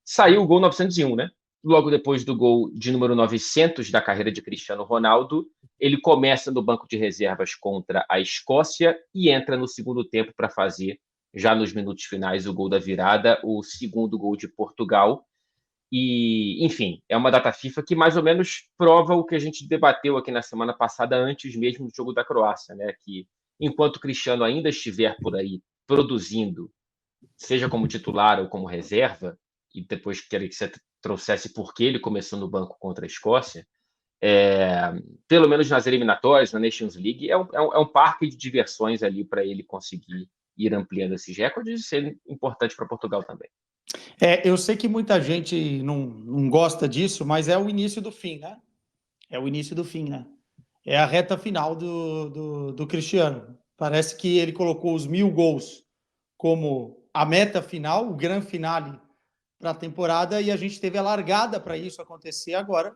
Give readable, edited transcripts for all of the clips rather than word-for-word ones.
saiu o gol 901, né? Logo depois do gol de número 900 da carreira de Cristiano Ronaldo, ele começa no banco de reservas contra a Escócia e entra no segundo tempo para fazer, já nos minutos finais, o gol da virada, o segundo gol de Portugal. E, enfim, é uma data FIFA que mais ou menos prova o que a gente debateu aqui na semana passada, antes mesmo do jogo da Croácia, né? Que enquanto o Cristiano ainda estiver por aí produzindo, seja como titular ou como reserva, e depois queria que você trouxesse por que ele começou no banco contra a Escócia, pelo menos nas eliminatórias, na Nations League, é um parque de diversões ali para ele conseguir ir ampliando esses recordes e ser importante para Portugal também. Eu sei que muita gente não gosta disso, mas é o início do fim, né? É o início do fim, né? É a reta final do Cristiano. Parece que ele colocou os 1000 gols como a meta final, o grande finale para a temporada, e a gente teve a largada para isso acontecer agora,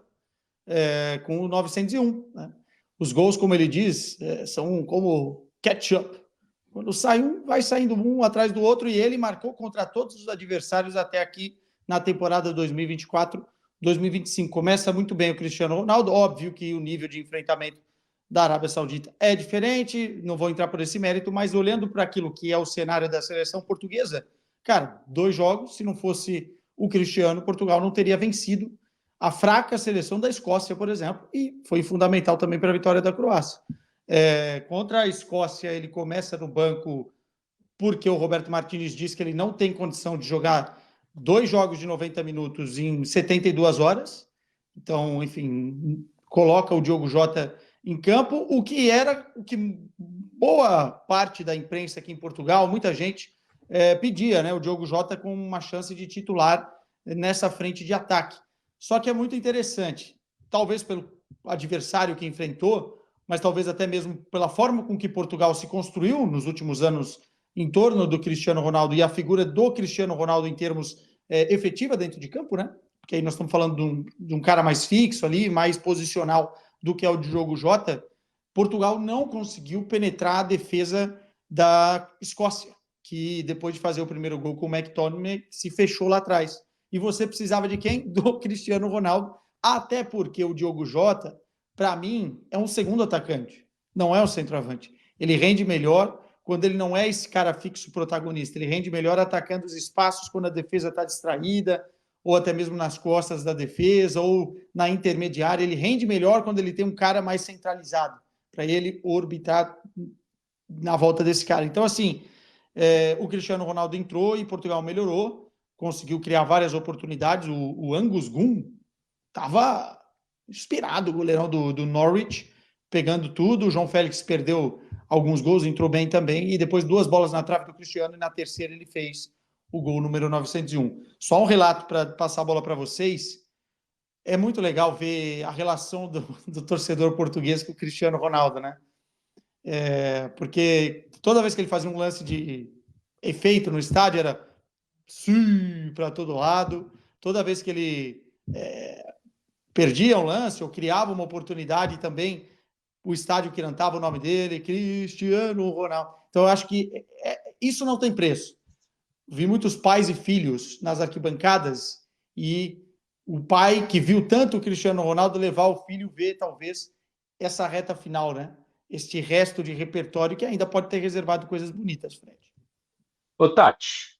com o 901. Né? Os gols, como ele diz, são como catch-up. Quando sai um, vai saindo um atrás do outro, e ele marcou contra todos os adversários até aqui na temporada 2024-2025. Começa muito bem o Cristiano Ronaldo. Óbvio que o nível de enfrentamento da Arábia Saudita é diferente, não vou entrar por esse mérito, mas olhando para aquilo que é o cenário da seleção portuguesa, cara, 2 jogos, se não fosse o Cristiano, Portugal não teria vencido a fraca seleção da Escócia, por exemplo, e foi fundamental também para a vitória da Croácia. Contra a Escócia, ele começa no banco porque o Roberto Martínez disse que ele não tem condição de jogar 2 jogos de 90 minutos em 72 horas. Então, enfim, coloca o Diogo Jota em campo, o que boa parte da imprensa aqui em Portugal, muita gente pedia, né? O Diogo Jota com uma chance de titular nessa frente de ataque. Só que é muito interessante, talvez pelo adversário que enfrentou, mas talvez até mesmo pela forma com que Portugal se construiu nos últimos anos em torno do Cristiano Ronaldo e a figura do Cristiano Ronaldo em termos efetiva dentro de campo, né? Porque aí nós estamos falando de um cara mais fixo ali, mais posicional do que é o Diogo Jota. Portugal não conseguiu penetrar a defesa da Escócia, que depois de fazer o primeiro gol com o McTominay se fechou lá atrás. E você precisava de quem? Do Cristiano Ronaldo, até porque o Diogo Jota, para mim, é um segundo atacante, não é um centroavante. Ele rende melhor quando ele não é esse cara fixo protagonista, ele rende melhor atacando os espaços quando a defesa está distraída, ou até mesmo nas costas da defesa, ou na intermediária, ele rende melhor quando ele tem um cara mais centralizado, para ele orbitar na volta desse cara. Então, assim, o Cristiano Ronaldo entrou e Portugal melhorou, conseguiu criar várias oportunidades, o Angus Gunn estava inspirado, o goleirão do Norwich, pegando tudo, o João Félix perdeu alguns gols, entrou bem também, e depois 2 bolas na trave do Cristiano, e na terceira ele fez o gol número 901. Só um relato para passar a bola para vocês. É muito legal ver a relação do torcedor português com o Cristiano Ronaldo, né? Porque toda vez que ele fazia um lance de efeito no estádio, era sim para todo lado. Toda vez que ele perdia um lance ou criava uma oportunidade também, o estádio que cantava o nome dele, Cristiano Ronaldo. Então, eu acho que isso não tem preço. Vi muitos pais e filhos nas arquibancadas e o pai que viu tanto o Cristiano Ronaldo levar o filho ver, talvez, essa reta final, né? Este resto de repertório que ainda pode ter reservado coisas bonitas, Fred. Ô, Tati,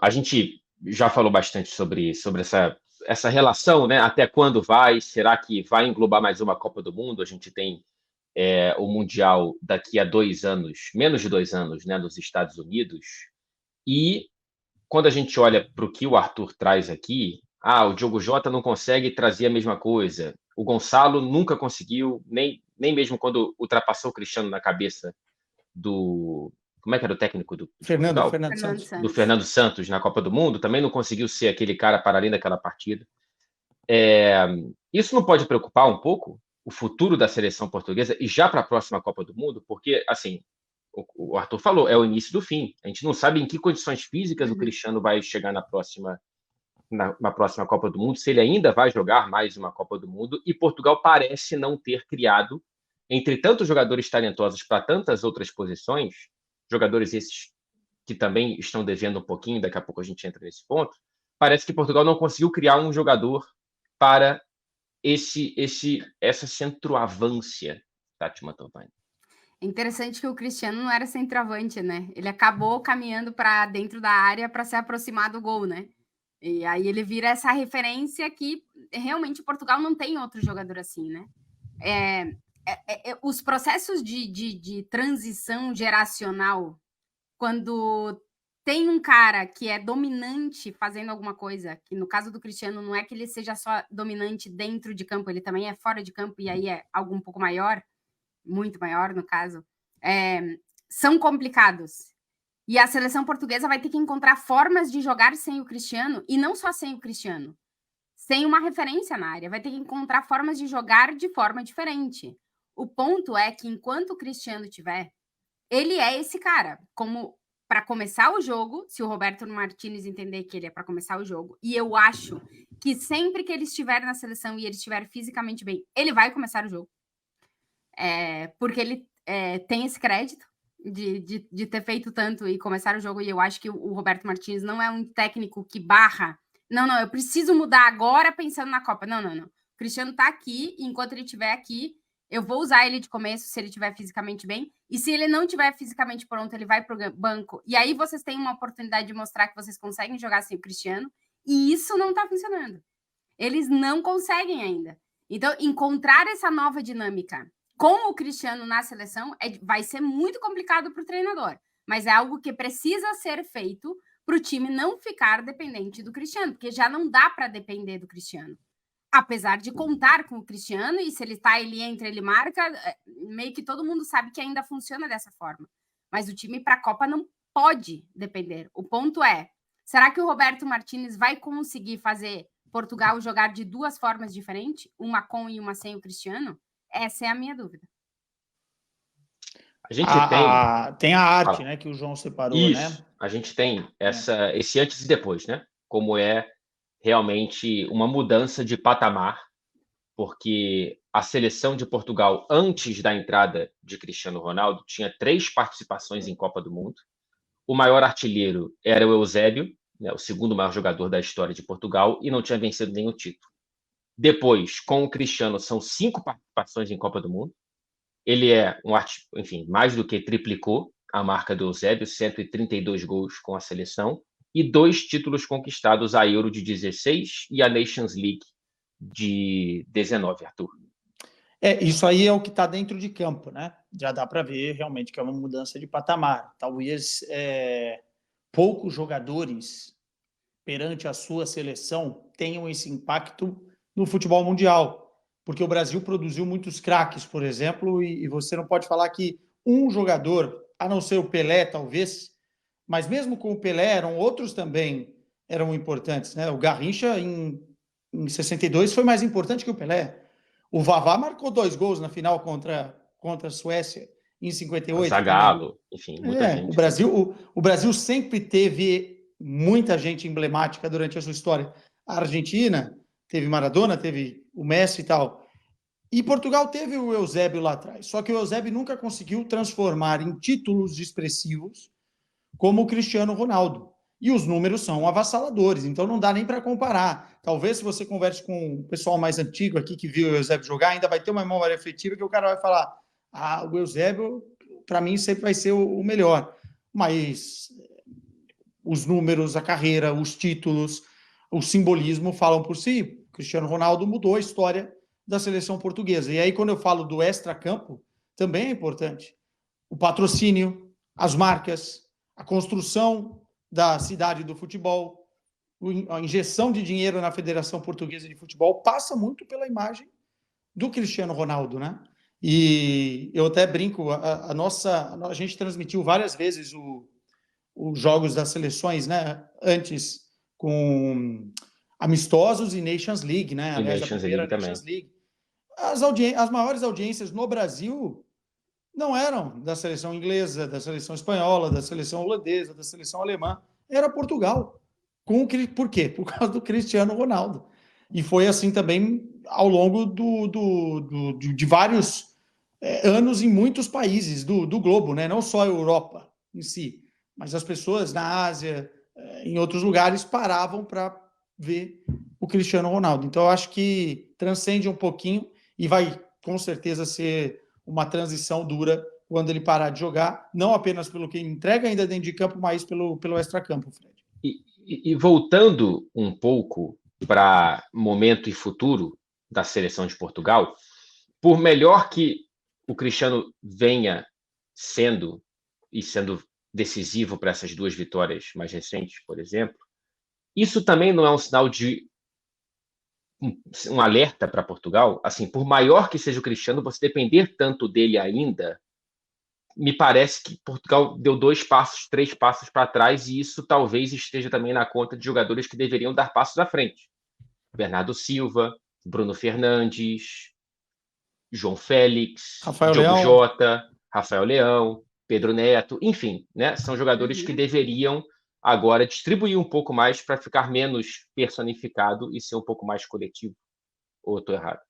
a gente já falou bastante sobre essa relação, né? Até quando vai? Será que vai englobar mais uma Copa do Mundo? A gente tem o Mundial daqui a 2 anos, menos de 2 anos, né, nos Estados Unidos. E quando a gente olha para o que o Arthur traz aqui, o Diogo Jota não consegue trazer a mesma coisa. O Gonçalo nunca conseguiu, nem mesmo quando ultrapassou o Cristiano na cabeça do... Como é que era o técnico de Portugal? Fernando Santos. Do Fernando Santos na Copa do Mundo, também não conseguiu ser aquele cara para além daquela partida. Isso não pode preocupar um pouco o futuro da seleção portuguesa e já para a próxima Copa do Mundo? Porque, assim, o Arthur falou, é o início do fim. A gente não sabe em que condições físicas o Cristiano vai chegar na próxima Copa do Mundo, se ele ainda vai jogar mais uma Copa do Mundo, e Portugal parece não ter criado, entre tantos jogadores talentosos para tantas outras posições, jogadores esses que também estão devendo um pouquinho, daqui a pouco a gente entra nesse ponto, parece que Portugal não conseguiu criar um jogador para essa centroavância, Tati Mantovani. É interessante que o Cristiano não era centroavante, né? Ele acabou caminhando para dentro da área para se aproximar do gol, né? E aí ele vira essa referência que realmente Portugal não tem outro jogador assim, né? Os processos de transição geracional, quando tem um cara que é dominante fazendo alguma coisa, que no caso do Cristiano não é que ele seja só dominante dentro de campo, ele também é fora de campo, e aí é algo um pouco maior, muito maior no caso, são complicados. E a seleção portuguesa vai ter que encontrar formas de jogar sem o Cristiano, e não só sem o Cristiano, sem uma referência na área, vai ter que encontrar formas de jogar de forma diferente. O ponto é que enquanto o Cristiano tiver, ele é esse cara, como para começar o jogo, se o Roberto Martínez entender que ele é para começar o jogo, e eu acho que sempre que ele estiver na seleção e ele estiver fisicamente bem, ele vai começar o jogo. Porque ele tem esse crédito de ter feito tanto e começar o jogo, e eu acho que o Roberto Martínez não é um técnico que barra, não, eu preciso mudar agora pensando na Copa, não. O Cristiano tá aqui, e enquanto ele estiver aqui, eu vou usar ele de começo se ele estiver fisicamente bem, e se ele não estiver fisicamente pronto, ele vai pro banco, e aí vocês têm uma oportunidade de mostrar que vocês conseguem jogar sem o Cristiano, e isso não tá funcionando. Eles não conseguem ainda. Então, encontrar essa nova dinâmica com o Cristiano na seleção vai ser muito complicado para o treinador, mas é algo que precisa ser feito para o time não ficar dependente do Cristiano, porque já não dá para depender do Cristiano. Apesar de contar com o Cristiano, e se ele está, ele entra, ele marca, meio que todo mundo sabe que ainda funciona dessa forma. Mas o time para a Copa não pode depender. O ponto é, será que o Roberto Martínez vai conseguir fazer Portugal jogar de duas formas diferentes, uma com e uma sem o Cristiano? Essa é a minha dúvida. A gente tem a arte, né, que o João separou, isso, né? A gente tem esse antes e depois, né? Como é realmente uma mudança de patamar, porque a seleção de Portugal, antes da entrada de Cristiano Ronaldo, tinha 3 participações em Copa do Mundo. O maior artilheiro era o Eusébio, né, o segundo maior jogador da história de Portugal, e não tinha vencido nenhum título. Depois, com o Cristiano, são 5 participações em Copa do Mundo. Ele é enfim, mais do que triplicou a marca do Eusébio, 132 gols com a seleção, e 2 títulos conquistados, a Euro de 16 e a Nations League de 19, Arthur. Isso aí é o que está dentro de campo, né? Já dá para ver realmente que é uma mudança de patamar. Talvez poucos jogadores perante a sua seleção tenham esse impacto no futebol mundial, porque o Brasil produziu muitos craques, por exemplo, e você não pode falar que um jogador, a não ser o Pelé, talvez, mas mesmo com o Pelé, outros também eram importantes, né? O Garrincha, em 62, foi mais importante que o Pelé. O Vavá marcou 2 gols na final contra a Suécia, em 58. Zagallo, enfim, muita gente. O Brasil sempre teve muita gente emblemática durante a sua história. A Argentina teve Maradona, teve o Messi e tal. E Portugal teve o Eusébio lá atrás. Só que o Eusébio nunca conseguiu transformar em títulos expressivos como o Cristiano Ronaldo. E os números são avassaladores, então não dá nem para comparar. Talvez se você converse com o pessoal mais antigo aqui que viu o Eusébio jogar, ainda vai ter uma memória afetiva que o cara vai falar: o Eusébio, para mim, sempre vai ser o melhor. Mas os números, a carreira, os títulos, o simbolismo falam por si. O Cristiano Ronaldo mudou a história da seleção portuguesa. E aí, quando eu falo do extracampo, também é importante. O patrocínio, as marcas, a construção da cidade do futebol, a injeção de dinheiro na Federação Portuguesa de Futebol passa muito pela imagem do Cristiano Ronaldo, né? E eu até brinco, a gente transmitiu várias vezes os jogos das seleções, né? Antes com amistosos e Nations League, né? Aliás, a primeira Nations League. As maiores audiências no Brasil não eram da seleção inglesa, da seleção espanhola, da seleção holandesa, da seleção alemã. Era Portugal. Por quê? Por causa do Cristiano Ronaldo. E foi assim também ao longo de vários anos em muitos países do globo, né? Não só a Europa em si, mas as pessoas na Ásia, em outros lugares, paravam para ver o Cristiano Ronaldo. Então, eu acho que transcende um pouquinho e vai, com certeza, ser uma transição dura quando ele parar de jogar, não apenas pelo que ele entrega ainda dentro de campo, mas pelo extracampo, Fred. E voltando um pouco para momento e futuro da seleção de Portugal, por melhor que o Cristiano venha sendo decisivo para essas 2 vitórias mais recentes, por exemplo, isso também não é um sinal de um alerta para Portugal? Assim, por maior que seja o Cristiano, você depender tanto dele ainda, me parece que Portugal deu 2 passos, 3 passos para trás, e isso talvez esteja também na conta de jogadores que deveriam dar passos à frente. Bernardo Silva, Bruno Fernandes, João Félix, Rafael Diogo Leão. Jota, Rafael Leão, Pedro Neto, enfim, né? São jogadores que deveriam agora distribuir um pouco mais para ficar menos personificado e ser um pouco mais coletivo. Ou eu estou errado?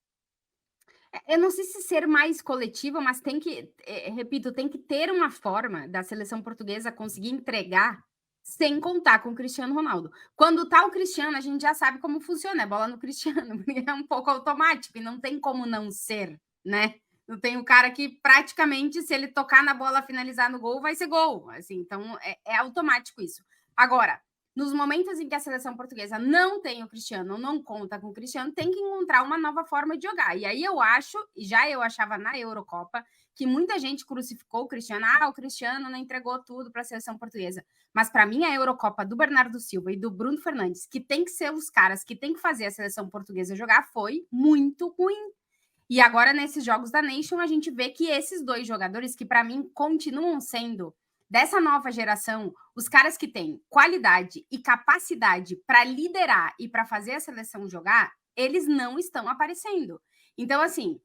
Eu não sei se ser mais coletiva, mas tem que, repito, tem que ter uma forma da seleção portuguesa conseguir entregar sem contar com o Cristiano Ronaldo. Quando tá o Cristiano, a gente já sabe como funciona, é bola no Cristiano, porque é um pouco automático e não tem como não ser, né? Não tem o cara que praticamente, se ele tocar na bola, finalizar no gol, vai ser gol. Assim, então é automático isso. Agora, nos momentos em que a seleção portuguesa não tem o Cristiano, não conta com o Cristiano, tem que encontrar uma nova forma de jogar. E aí eu acho, e já eu achava na Eurocopa, que muita gente crucificou o Cristiano. O Cristiano não entregou tudo para a seleção portuguesa. Mas para mim a Eurocopa do Bernardo Silva e do Bruno Fernandes, que tem que ser os caras que tem que fazer a seleção portuguesa jogar, foi muito ruim. E agora nesses jogos da Nation a gente vê que esses 2 jogadores, que para mim continuam sendo dessa nova geração, os caras que têm qualidade e capacidade para liderar e para fazer a seleção jogar, eles não estão aparecendo. Então, assim,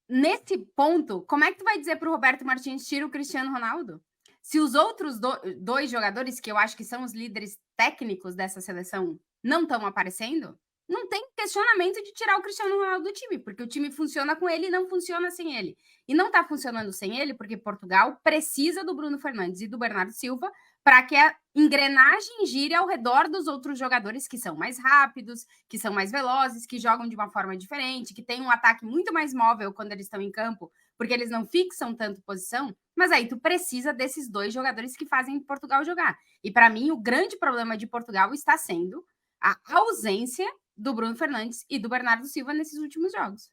nesse ponto, como é que tu vai dizer para o Roberto Martins tira o Cristiano Ronaldo? Se os outros 2 jogadores, que eu acho que são os líderes técnicos dessa seleção, não estão aparecendo, não tem questionamento de tirar o Cristiano Ronaldo do time, porque o time funciona com ele e não funciona sem ele. E não está funcionando sem ele porque Portugal precisa do Bruno Fernandes e do Bernardo Silva para que a engrenagem gire ao redor dos outros jogadores que são mais rápidos, que são mais velozes, que jogam de uma forma diferente, que têm um ataque muito mais móvel quando eles estão em campo, porque eles não fixam tanto posição. Mas aí tu precisa desses 2 jogadores que fazem Portugal jogar. E para mim, o grande problema de Portugal está sendo a ausência do Bruno Fernandes e do Bernardo Silva nesses últimos jogos.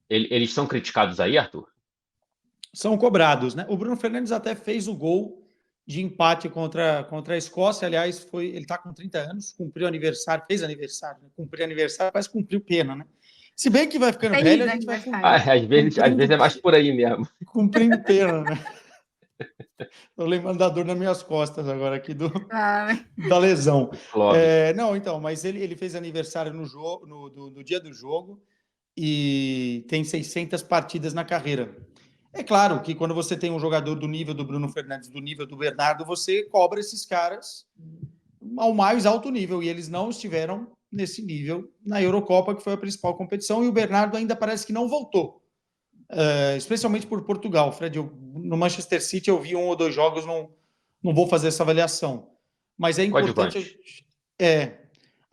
Eles são criticados aí, Arthur? São cobrados, né? O Bruno Fernandes até fez o gol de empate contra a Escócia. Aliás, ele está com 30 anos, cumpriu aniversário, fez aniversário, né? Cumpriu aniversário, quase cumpriu pena, né? Se bem que vai ficando velho, a gente vai às vezes é mais por aí mesmo. Cumprindo pena, né? Estou lembrando da dor nas minhas costas agora aqui da lesão. Não, então, mas ele fez aniversário no jogo, no dia do jogo e tem 600 partidas na carreira. É claro que quando você tem um jogador do nível do Bruno Fernandes, do nível do Bernardo, você cobra esses caras ao mais alto nível, e eles não estiveram nesse nível na Eurocopa, que foi a principal competição, e o Bernardo ainda parece que não voltou, especialmente por Portugal. Fred, no Manchester City eu vi 1 ou 2 jogos, não vou fazer essa avaliação, mas é importante...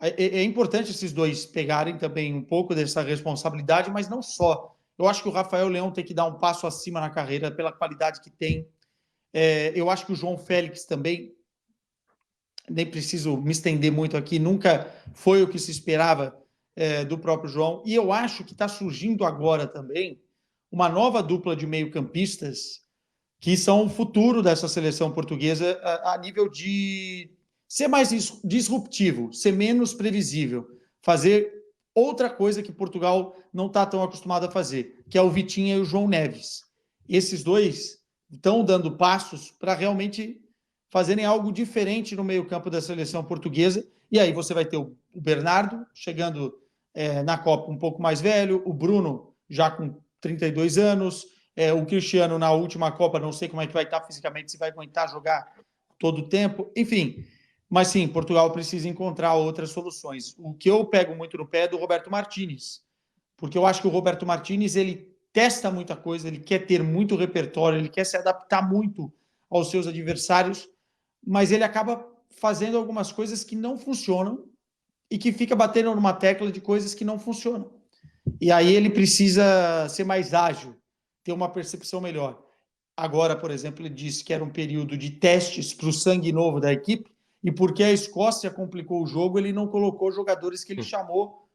É importante esses 2 pegarem também um pouco dessa responsabilidade, mas não só. Eu acho que o Rafael Leão tem que dar um passo acima na carreira pela qualidade que tem. Eu acho que o João Félix também, nem preciso me estender muito aqui, nunca foi o que se esperava do próprio João. E eu acho que está surgindo agora também uma nova dupla de meio-campistas que são o futuro dessa seleção portuguesa a nível de ser mais disruptivo, ser menos previsível, fazer outra coisa que Portugal não está tão acostumado a fazer, que é o Vitinha e o João Neves. Esses 2 estão dando passos para realmente fazerem algo diferente no meio-campo da seleção portuguesa. E aí você vai ter o Bernardo chegando na Copa um pouco mais velho, o Bruno já com 32 anos, o Cristiano na última Copa, não sei como é que vai estar fisicamente, se vai aguentar jogar todo o tempo, enfim. Mas sim, Portugal precisa encontrar outras soluções. O que eu pego muito no pé é do Roberto Martínez, porque eu acho que o Roberto Martínez, ele testa muita coisa, ele quer ter muito repertório, ele quer se adaptar muito aos seus adversários, mas ele acaba fazendo algumas coisas que não funcionam e que fica batendo numa tecla de coisas que não funcionam. E aí ele precisa ser mais ágil, ter uma percepção melhor. Agora, por exemplo, ele disse que era um período de testes para o sangue novo da equipe, e porque a Escócia complicou o jogo, ele não colocou jogadores que ele chamou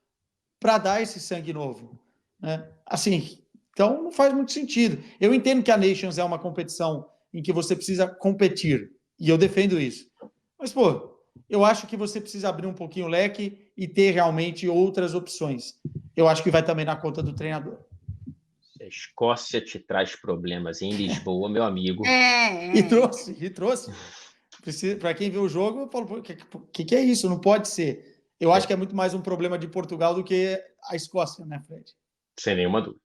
para dar esse sangue novo, né? Assim, então não faz muito sentido. Eu entendo que a Nations é uma competição em que você precisa competir, e eu defendo isso. Mas, pô, eu acho que você precisa abrir um pouquinho o leque e ter realmente outras opções. Eu acho que vai também na conta do treinador. A Escócia te traz problemas em Lisboa, meu amigo. E trouxe. Para quem vê o jogo, eu falo, o que é isso? Não pode ser. Eu acho que é muito mais um problema de Portugal do que a Escócia, né, Fred? Sem nenhuma dúvida.